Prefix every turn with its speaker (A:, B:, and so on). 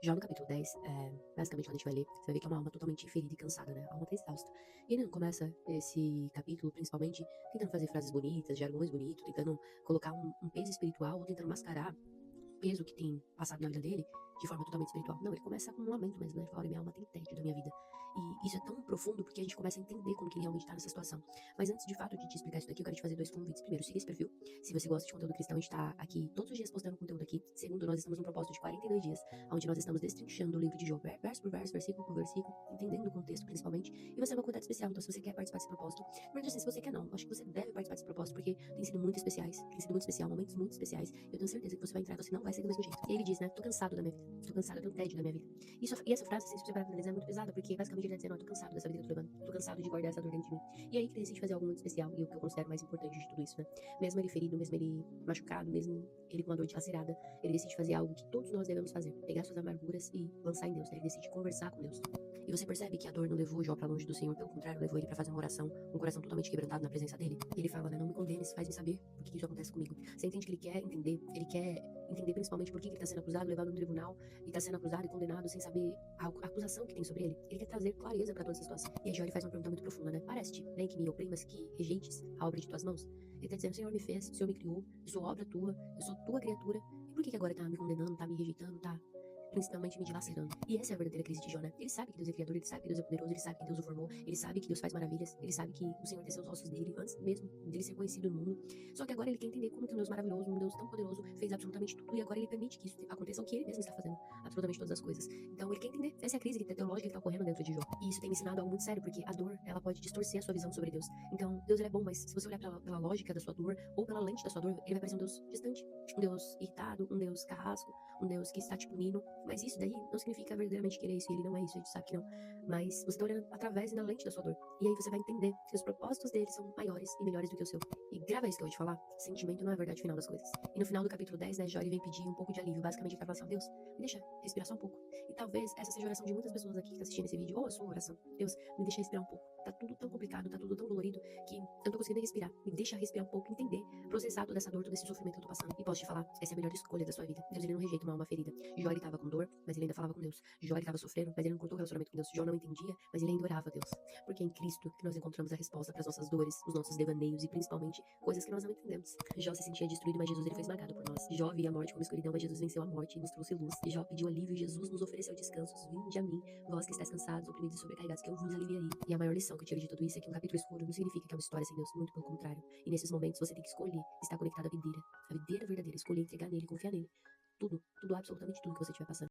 A: Já no capítulo 10, basicamente quando a gente vai ler, você vai ver que é uma alma totalmente ferida e cansada, né? A alma tá exausta. E ele não começa esse capítulo, principalmente, tentando fazer frases bonitas, jargões bonitos, tentando colocar um peso espiritual, ou tentando mascarar o peso que tem passado na vida dele de forma totalmente espiritual. Não, ele começa com um lamento mesmo, né? Ele fala, olha, minha alma tem tédio da minha vida. E isso é tão profundo porque a gente começa a entender como que ele realmente tá nessa situação. Mas antes, de fato, de te explicar isso daqui, eu quero te fazer dois convites. Primeiro, siga esse perfil. Se você gosta de conteúdo cristão, a gente tá aqui todos os dias postando conteúdo aqui. Segundo, nós estamos num propósito de 42 dias, onde nós estamos destrinchando o livro de Job, verso por verso, versículo por versículo, entendendo o contexto principalmente. E você é uma cuidado especial, então se você quer participar desse propósito, não é assim, se você quer não, acho que você deve participar desse propósito, porque tem sido muito especiais, tem sido muito especial, momentos muito especiais. Eu tenho certeza que você vai entrar, você não vai ser do mesmo jeito. E aí ele diz, né, tô cansado da minha vida, tô cansado, eu tenho tédio da minha vida. E essa frase, se você parar pra analisar, é muito pesada, porque basicamente ele tá dizendo, ó, tô cansado dessa vida que eu tô levando, tô cansado de guardar essa dor dentro de mim. E aí que ele decide fazer algo muito especial, e o que eu considero mais importante de tudo isso, né? Mesmo ele ferido, mesmo ele machucado, mesmo ele com uma dor dilacerada, ele decide fazer algo que todos nós devemos fazer, pegar suas amarguras e lançar em Deus, né? Ele decide conversar com Deus. E você percebe que a dor não levou Jó pra longe do Senhor, pelo contrário, levou ele pra fazer uma oração, um coração totalmente quebrantado na presença dele. E ele fala, né, não me condenes, faz-me saber por que isso acontece comigo. Você entende que ele quer entender principalmente por que ele tá sendo acusado, levado no tribunal, e tá sendo acusado e condenado sem saber a acusação que tem sobre ele. Ele quer trazer clareza pra toda essa situação. E aí Jó ele faz uma pergunta muito profunda, né? Parece-te, bem que me oprimas, que rejeites a obra de tuas mãos? Ele tá dizendo, o Senhor me fez, o Senhor me criou, eu sou obra tua, eu sou tua criatura, e por que agora tá me condenando, tá me rejeitando, tá principalmente me dilacerando? E essa é a verdadeira crise de Jó, né? Ele sabe que Deus é criador, ele sabe que Deus é poderoso, ele sabe que Deus o formou, ele sabe que Deus faz maravilhas, ele sabe que o Senhor teceu os ossos dele antes mesmo dele ser conhecido no mundo. Só que agora ele quer entender como que um Deus maravilhoso, um Deus tão poderoso, fez absolutamente tudo e agora ele permite que isso aconteça, o que ele mesmo está fazendo, absolutamente todas as coisas. Então ele quer entender, essa é a crise teológica que está ocorrendo dentro de Jó. E isso tem me ensinado algo muito sério, porque a dor, ela pode distorcer a sua visão sobre Deus. Então, Deus ele é bom, mas se você olhar pela lógica da sua dor, ou pela lente da sua dor, ele vai parecer um Deus distante, um Deus irritado, um Deus carrasco, um Deus que está te punindo. Mas isso daí não significa verdadeiramente querer isso, e ele não é isso, a gente sabe que não. Mas você está olhando através da lente da sua dor. E aí você vai entender que os propósitos dele são maiores e melhores do que o seu. E grava isso que eu vou te falar, sentimento não é a verdade final das coisas. E no final do capítulo 10, né, Jó ele vem pedir um pouco de alívio, basicamente ele tá falando assim, Deus, me deixa respirar só um pouco. E talvez essa seja a oração de muitas pessoas aqui que estão assistindo esse vídeo, ou a sua oração. Deus, me deixa respirar um pouco. Tá tudo tão complicado, tá tudo tão dolorido, que eu não tô conseguindo nem respirar. Me deixa respirar um pouco, entender, processar toda essa dor, todo esse sofrimento que eu tô passando. E posso te falar, essa é a melhor escolha da sua vida. Deus ele não rejeita uma alma ferida. Jó ele tava com dor, mas ele ainda falava com Deus. Jó ele tava sofrendo, mas ele não cortou o relacionamento com Deus. Jó não entendia, mas ele ainda orava a Deus. Porque é em Cristo que nós encontramos a resposta para as nossas dores, os nossos devaneios e principalmente coisas que nós não entendemos. Jó se sentia destruído, mas Jesus ele foi esmagado por nós. Jó via a morte como escuridão, mas Jesus venceu a morte e nos trouxe luz. E Jó pediu alívio e Jesus nos ofereceu descansos. Vinde a mim, vós que estáis cansados, oprimidos e sobrecarregados, que eu vos aliviarei. E a maior lição que eu tiro de tudo isso é que um capítulo escuro não significa que é uma história sem Deus, muito pelo contrário. E nesses momentos você tem que escolher estar conectado à videira verdadeira, escolher entregar nele, confiar nele. Tudo, absolutamente tudo que você estiver passando.